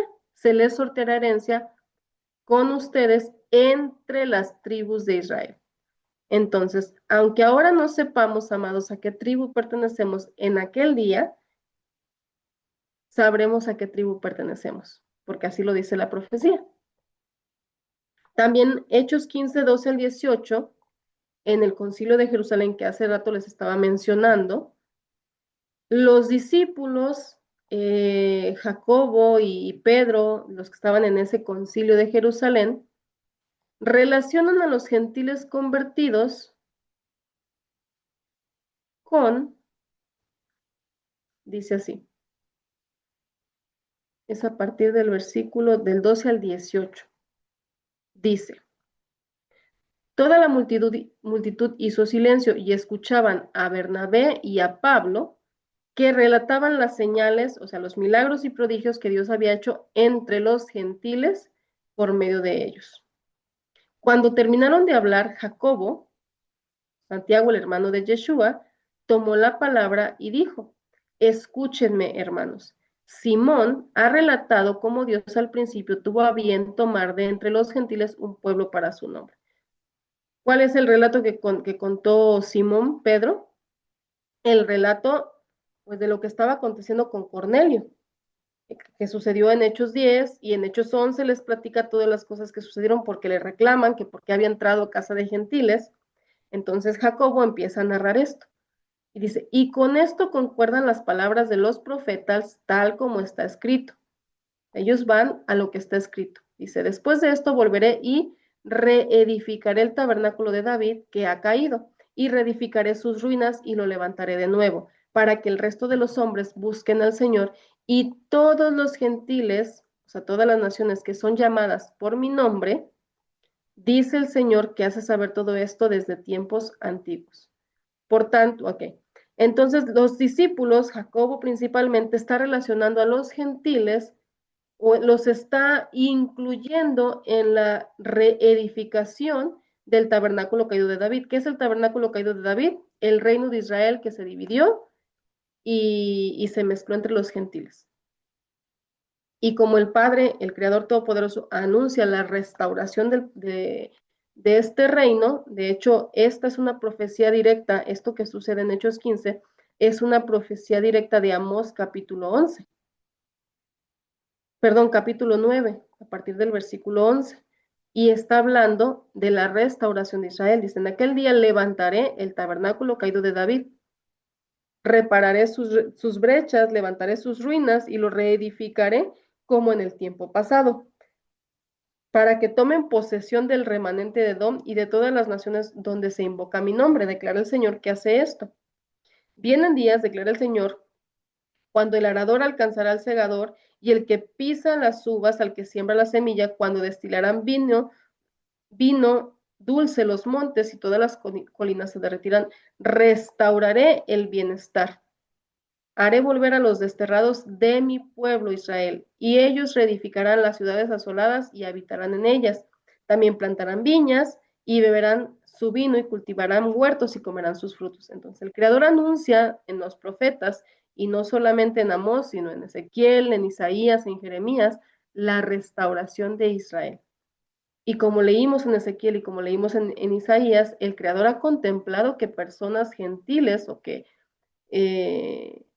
con ustedes entre las tribus de Israel. Entonces, aunque ahora no sepamos, amados, a qué tribu pertenecemos en aquel día, sabremos a qué tribu pertenecemos, porque así lo dice la profecía. También Hechos 15:12 al 18, en el concilio de Jerusalén que hace rato les estaba mencionando, los discípulos, Jacobo y Pedro, los que estaban en ese concilio de Jerusalén, relacionan a los gentiles convertidos con, dice así, es a partir del versículo del 12 al 18, dice, toda la multitud hizo silencio y escuchaban a Bernabé y a Pablo, que relataban las señales, o sea, los milagros y prodigios que Dios había hecho entre los gentiles por medio de ellos. Cuando terminaron de hablar, Jacobo, Santiago, el hermano de Yeshua, tomó la palabra y dijo, escúchenme, hermanos. Simón ha relatado cómo Dios al principio tuvo a bien tomar de entre los gentiles un pueblo para su nombre. ¿Cuál es el relato que contó Simón, Pedro? El relato, pues, de lo que estaba aconteciendo con Cornelio, que sucedió en Hechos 10 y en Hechos 11 les platica todas las cosas que sucedieron porque le reclaman que porque había entrado a casa de gentiles. Entonces Jacobo empieza a narrar esto y dice, y con esto concuerdan las palabras de los profetas tal como está escrito. Ellos van a lo que está escrito. Dice, después de esto volveré y reedificaré el tabernáculo de David que ha caído y reedificaré sus ruinas y lo levantaré de nuevo para que el resto de los hombres busquen al Señor y todos los gentiles, o sea, todas las naciones que son llamadas por mi nombre, dice el Señor que hace saber todo esto desde tiempos antiguos. Por tanto, ok. Entonces, los discípulos, Jacobo principalmente, está relacionando a los gentiles o los está incluyendo en la reedificación del tabernáculo caído de David. ¿Qué es el tabernáculo caído de David? El reino de Israel que se dividió y se mezcló entre los gentiles. Y como el Padre, el Creador Todopoderoso, anuncia la restauración de este reino, de hecho, esta es una profecía directa, esto que sucede en Hechos 15, es una profecía directa de Amós capítulo 11, perdón, capítulo 9, a partir del versículo 11, y está hablando de la restauración de Israel. Dice, en aquel día levantaré el tabernáculo caído de David, repararé sus brechas, levantaré sus ruinas y lo reedificaré como en el tiempo pasado, para que tomen posesión del remanente de Edom y de todas las naciones donde se invoca mi nombre, declara el Señor que hace esto. Vienen días, declara el Señor, cuando el arador alcanzará al segador y el que pisa las uvas al que siembra la semilla, cuando destilarán vino dulce los montes y todas las colinas se derretirán. Restauraré el bienestar. Haré volver a los desterrados de mi pueblo Israel, y ellos reedificarán las ciudades asoladas y habitarán en ellas. También plantarán viñas y beberán su vino y cultivarán huertos y comerán sus frutos. Entonces el Creador anuncia en los profetas, y no solamente en Amós, sino en Ezequiel, en Isaías, en Jeremías, la restauración de Israel. Y como leímos en Ezequiel y como leímos en Isaías, el Creador ha contemplado que personas gentiles o que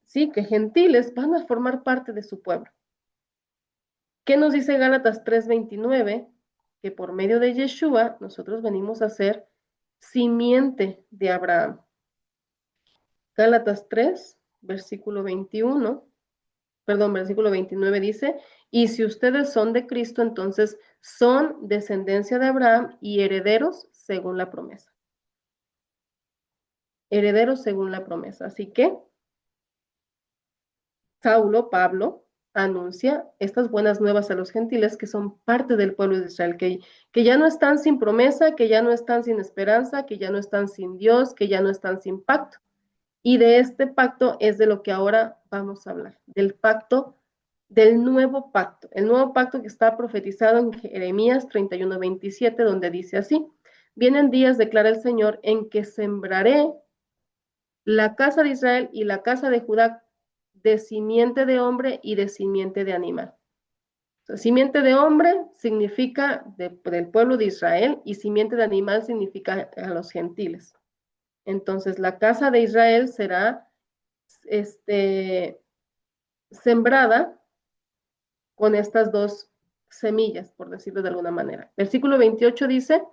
sí, que gentiles van a formar parte de su pueblo. ¿Qué nos dice Gálatas 3:29? Que por medio de Yeshua nosotros venimos a ser simiente de Abraham. Gálatas 3, versículo 21, perdón, versículo 29 dice, y si ustedes son de Cristo, entonces son descendencia de Abraham y herederos según la promesa. Herederos según la promesa. Así que Pablo, anuncia estas buenas nuevas a los gentiles que son parte del pueblo de Israel, que ya no están sin promesa, que ya no están sin esperanza, que ya no están sin Dios, que ya no están sin pacto. Y de este pacto es de lo que ahora vamos a hablar, del pacto, del nuevo pacto, el nuevo pacto que está profetizado en Jeremías 31:27, donde dice así, vienen días, declara el Señor, en que sembraré la casa de Israel y la casa de Judá de simiente de hombre y de simiente de animal. O sea, simiente de hombre significa del pueblo de Israel y simiente de animal significa a los gentiles. Entonces, la casa de Israel será sembrada con estas dos semillas, por decirlo de alguna manera. Versículo 28 dice,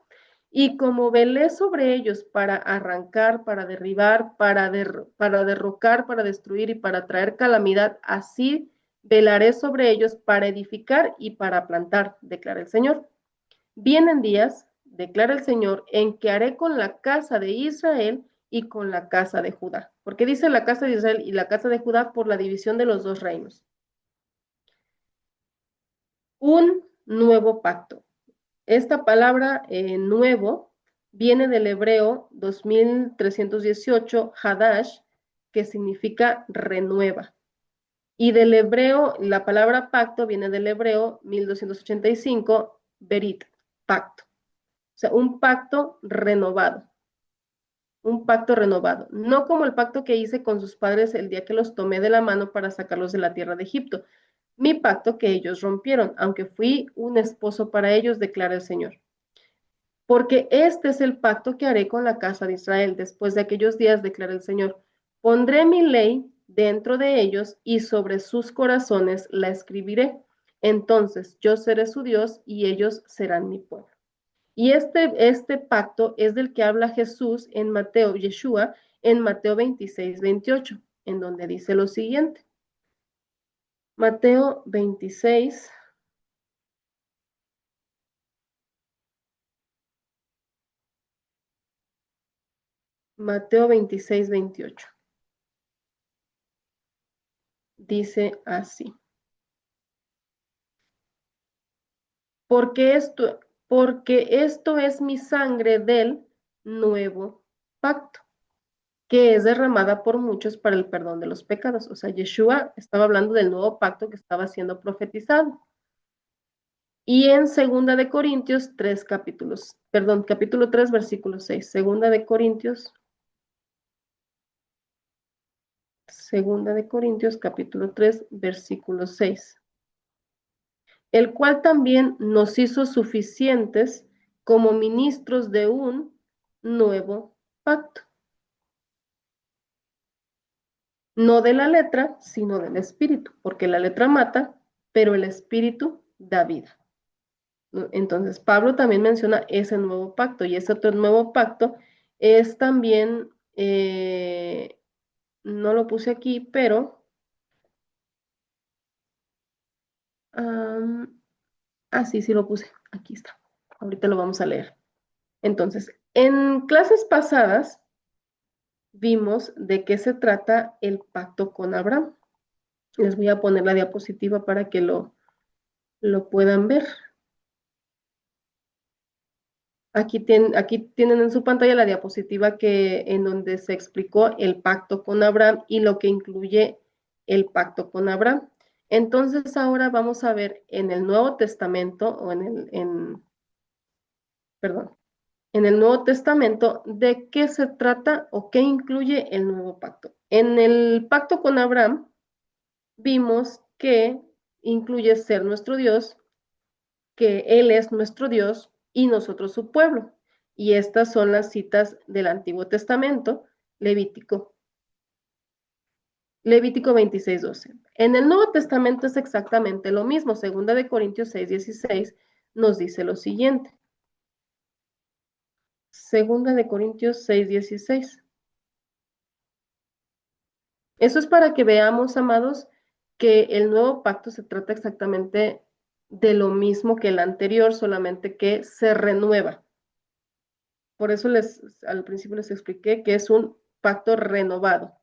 y como velé sobre ellos para arrancar, para derribar, para derrocar, para destruir y para traer calamidad, así velaré sobre ellos para edificar y para plantar, declara el Señor. Vienen días, declara el Señor, en que haré con la casa de Israel y con la casa de Judá. Porque dice la casa de Israel y la casa de Judá por la división de los dos reinos. Un nuevo pacto. Esta palabra nuevo viene del hebreo 2318, Hadash, que significa renueva. Y del hebreo, la palabra pacto viene del hebreo 1285, Berit, pacto. O sea, un pacto renovado. Un pacto renovado. No como el pacto que hice con sus padres el día que los tomé de la mano para sacarlos de la tierra de Egipto. Mi pacto que ellos rompieron, aunque fui un esposo para ellos, declara el Señor. Porque este es el pacto que haré con la casa de Israel después de aquellos días, declara el Señor. Pondré mi ley dentro de ellos y sobre sus corazones la escribiré. Entonces yo seré su Dios y ellos serán mi pueblo. Y este pacto es del que habla Jesús en Mateo, Yeshua, en Mateo 26:28, en donde dice lo siguiente. Mateo 26. Mateo 26:28. Dice así. Porque esto es mi sangre del nuevo pacto, que es derramada por muchos para el perdón de los pecados. O sea, Yeshua estaba hablando del nuevo pacto que estaba siendo profetizado. Y en Segunda de Corintios 3 capítulos, perdón, capítulo 3, versículo 6. Segunda de Corintios, capítulo 3, versículo 6. el cual también nos hizo suficientes como ministros de un nuevo pacto. No de la letra, sino del espíritu, porque la letra mata, pero el espíritu da vida. Entonces, Pablo también menciona ese nuevo pacto, y ese otro nuevo pacto es también, no lo puse aquí, pero sí lo puse, aquí está. Ahorita lo vamos a leer. Entonces, en clases pasadas vimos de qué se trata el pacto con Abraham. Les voy a poner la diapositiva para que lo puedan ver. Aquí tienen en su pantalla la diapositiva en donde se explicó el pacto con Abraham y lo que incluye el pacto con Abraham. Entonces ahora vamos a ver en el Nuevo Testamento, o perdón, en el Nuevo Testamento, de qué se trata o qué incluye el nuevo pacto. En el pacto con Abraham vimos que incluye ser nuestro Dios, que Él es nuestro Dios y nosotros su pueblo. Y estas son las citas del Antiguo Testamento, Levítico 26:12. En el Nuevo Testamento es exactamente lo mismo. Segunda de Corintios 6:16 nos dice lo siguiente. Segunda de Corintios 6:16. Eso es para que veamos, amados, que el nuevo pacto se trata exactamente de lo mismo que el anterior, solamente que se renueva. Por eso al principio les expliqué que es un pacto renovado.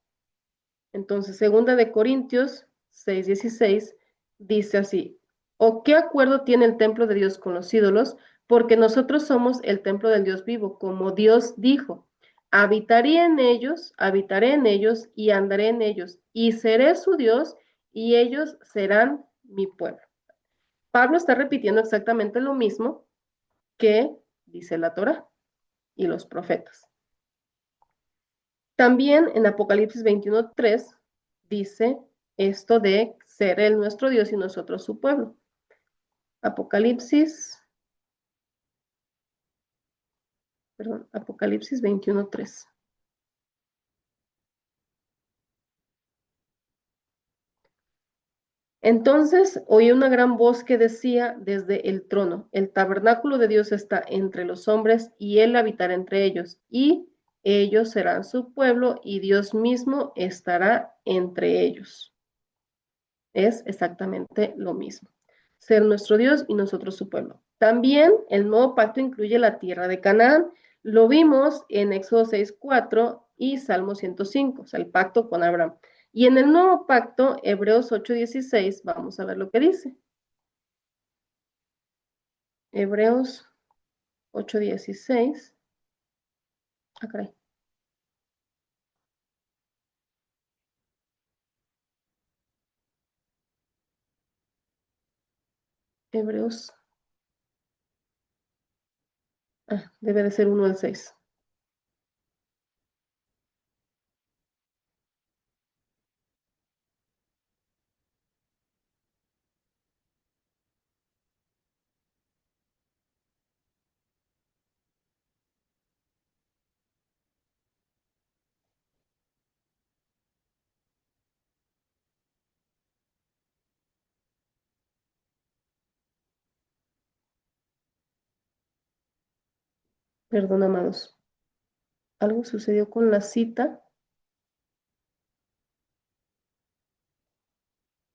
Entonces, segunda de Corintios 6:16 dice así: ¿o qué acuerdo tiene el templo de Dios con los ídolos? Porque nosotros somos el templo del Dios vivo, como Dios dijo: habitaré en ellos y andaré en ellos, y seré su Dios, y ellos serán mi pueblo. Pablo está repitiendo exactamente lo mismo que dice la Torá y los profetas. También en Apocalipsis 21:3 dice esto de ser Él nuestro Dios y nosotros su pueblo. Apocalipsis 21:3. Entonces oí una gran voz que decía desde el trono: el tabernáculo de Dios está entre los hombres, y Él habitará entre ellos, y ellos serán su pueblo, y Dios mismo estará entre ellos. Es exactamente lo mismo. Ser nuestro Dios y nosotros su pueblo. También el nuevo pacto incluye la tierra de Canaán. Lo vimos en Éxodo 6:4 y Salmo 105, o sea, el pacto con Abraham. Y en el nuevo pacto, Hebreos 8:16, vamos a ver lo que dice. Hebreos 8:16. Caray. Hebreos. Debe de ser 1 al 6. Perdón, amados. Algo sucedió con la cita.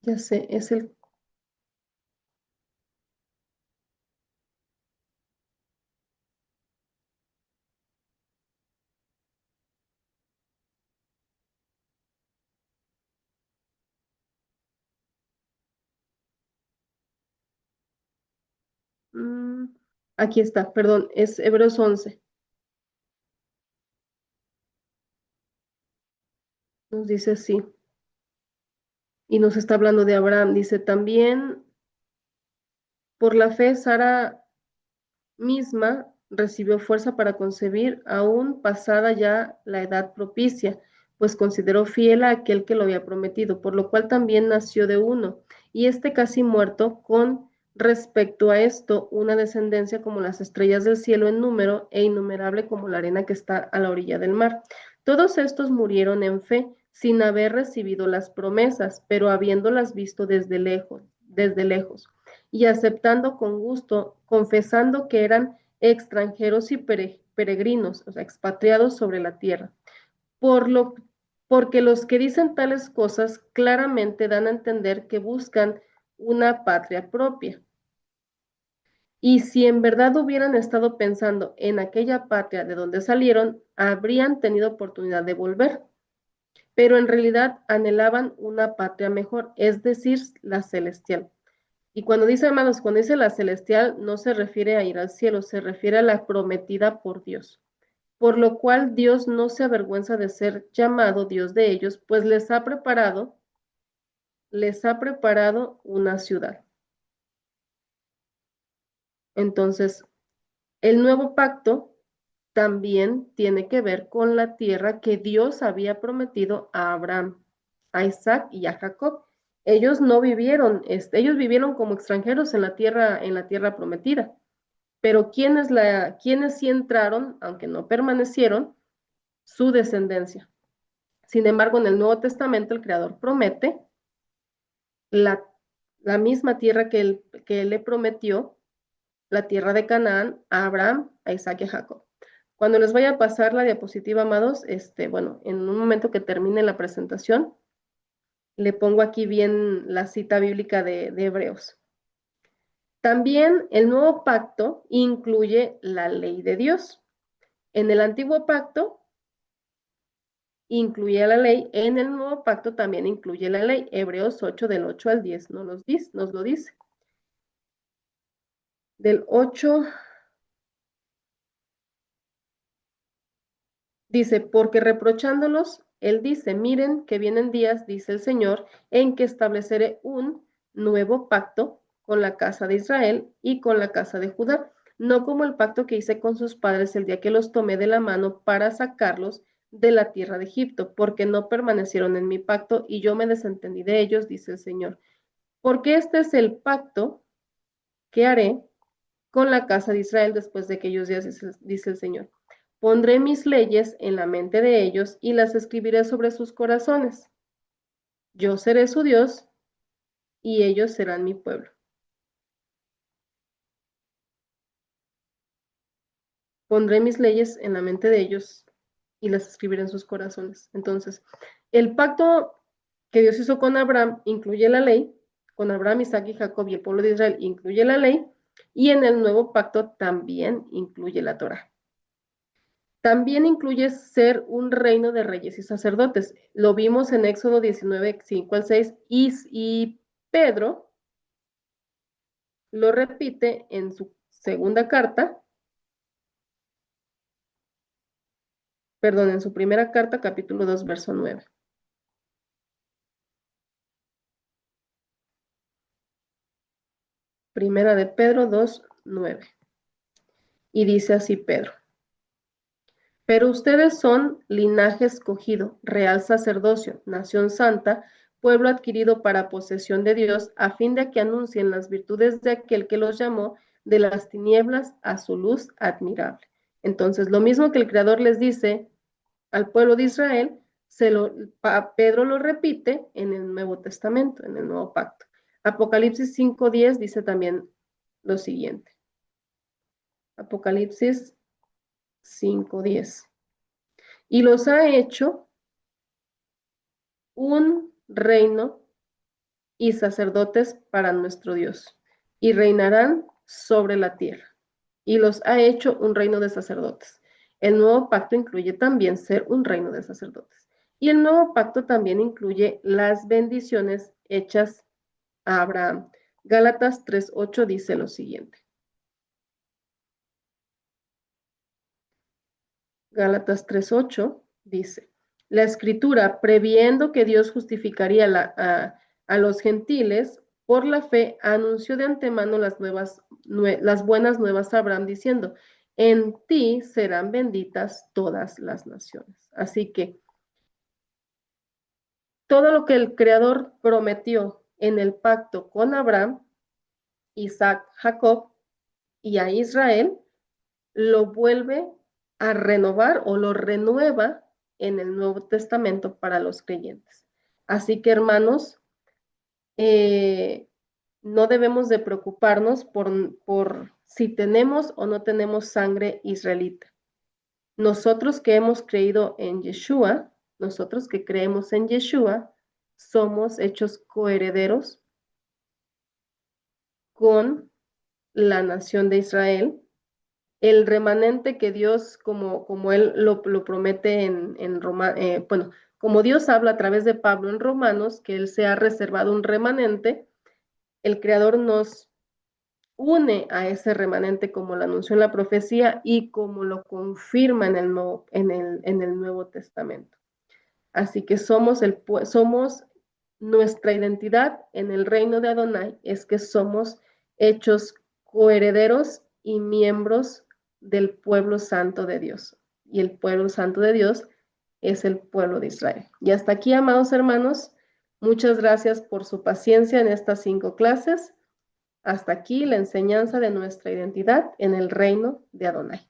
Ya sé, es el... Aquí está, perdón, es Hebreos 11. Nos dice así, y nos está hablando de Abraham. Dice: también por la fe Sara misma recibió fuerza para concebir, aún pasada ya la edad propicia, pues consideró fiel a aquel que lo había prometido, por lo cual también nació de uno, y este casi muerto, con respecto a esto una descendencia como las estrellas del cielo en número e innumerable como la arena que está a la orilla del mar. Todos estos murieron en fe, sin haber recibido las promesas, pero habiéndolas visto desde lejos, y aceptando con gusto, confesando que eran extranjeros y peregrinos, o sea, expatriados sobre la tierra. Por lo, porque los que dicen tales cosas claramente dan a entender que buscan una patria propia. Y si en verdad hubieran estado pensando en aquella patria de donde salieron, habrían tenido oportunidad de volver. Pero en realidad anhelaban una patria mejor, es decir, la celestial. Y cuando dice, amados, cuando dice la celestial, no se refiere a ir al cielo, se refiere a la prometida por Dios. Por lo cual Dios no se avergüenza de ser llamado Dios de ellos, pues les ha preparado una ciudad. Entonces, el nuevo pacto también tiene que ver con la tierra que Dios había prometido a Abraham, a Isaac y a Jacob. Ellos no vivieron, ellos vivieron como extranjeros en la tierra prometida. Pero quienes sí entraron, aunque no permanecieron, su descendencia. Sin embargo, en el Nuevo Testamento el Creador promete la, la misma tierra que él le prometió, la tierra de Canaán, a Abraham, a Isaac y a Jacob. Cuando les vaya a pasar la diapositiva, amados, bueno, en un momento que termine la presentación, le pongo aquí bien la cita bíblica de Hebreos. También el nuevo pacto incluye la ley de Dios. En el antiguo pacto incluye la ley, en el nuevo pacto también incluye la ley. Hebreos 8 del 8 al 10 nos lo dice. Del 8 dice, porque reprochándolos, él dice, miren que vienen días, dice el Señor, en que estableceré un nuevo pacto con la casa de Israel y con la casa de Judá, no como el pacto que hice con sus padres el día que los tomé de la mano para sacarlos de la tierra de Egipto, porque no permanecieron en mi pacto y yo me desentendí de ellos, dice el Señor. Porque este es el pacto que haré con la casa de Israel después de aquellos días, dice el Señor. Pondré mis leyes en la mente de ellos y las escribiré sobre sus corazones. Yo seré su Dios y ellos serán mi pueblo. Pondré mis leyes en la mente de ellos y las escribiré en sus corazones. Entonces, el pacto que Dios hizo con Abraham incluye la ley, con Abraham, Isaac y Jacob y el pueblo de Israel incluye la ley, y en el nuevo pacto también incluye la Torah. También incluye ser un reino de reyes y sacerdotes. Lo vimos en Éxodo 19, 5 al 6, y Pedro lo repite en su segunda carta, perdón, en su primera carta, capítulo 2, verso 9. Primera de Pedro 2, 9. Y dice así Pedro. Pero ustedes son linaje escogido, real sacerdocio, nación santa, pueblo adquirido para posesión de Dios, a fin de que anuncien las virtudes de aquel que los llamó de las tinieblas a su luz admirable. Entonces, lo mismo que el Creador les dice al pueblo de Israel, Pedro lo repite en el Nuevo Testamento, en el Nuevo Pacto. Apocalipsis 5:10 dice también lo siguiente. Apocalipsis 5:10. Y los ha hecho un reino y sacerdotes para nuestro Dios, y reinarán sobre la tierra. Y los ha hecho un reino de sacerdotes. El nuevo pacto incluye también ser un reino de sacerdotes. Y el nuevo pacto también incluye las bendiciones hechas a Abraham. Gálatas 3:8 dice lo siguiente. Gálatas 3:8 dice, la escritura, previendo que Dios justificaría a los gentiles, por la fe anunció de antemano las buenas nuevas a Abraham, diciendo, en ti serán benditas todas las naciones. Así que todo lo que el Creador prometió en el pacto con Abraham Isaac, Jacob y a Israel, lo vuelve a renovar o lo renueva en el Nuevo Testamento para los creyentes. Así que, hermanos, no debemos de preocuparnos por si tenemos o no tenemos sangre israelita. Nosotros que hemos creído en Yeshua, nosotros que creemos en Yeshua, somos hechos coherederos con la nación de Israel. El remanente que Dios, como Él lo promete en Roma, bueno, como Dios habla a través de Pablo en Romanos, que Él se ha reservado un remanente, el Creador nos une a ese remanente como lo anunció en la profecía y como lo confirma en el Nuevo Testamento. Así que somos nuestra identidad en el reino de Adonai es que somos hechos coherederos y miembros del pueblo santo de Dios. Y el pueblo santo de Dios es el pueblo de Israel. Y hasta aquí, amados hermanos, muchas gracias por su paciencia en estas 5 clases. Hasta aquí la enseñanza de nuestra identidad en el reino de Adonai.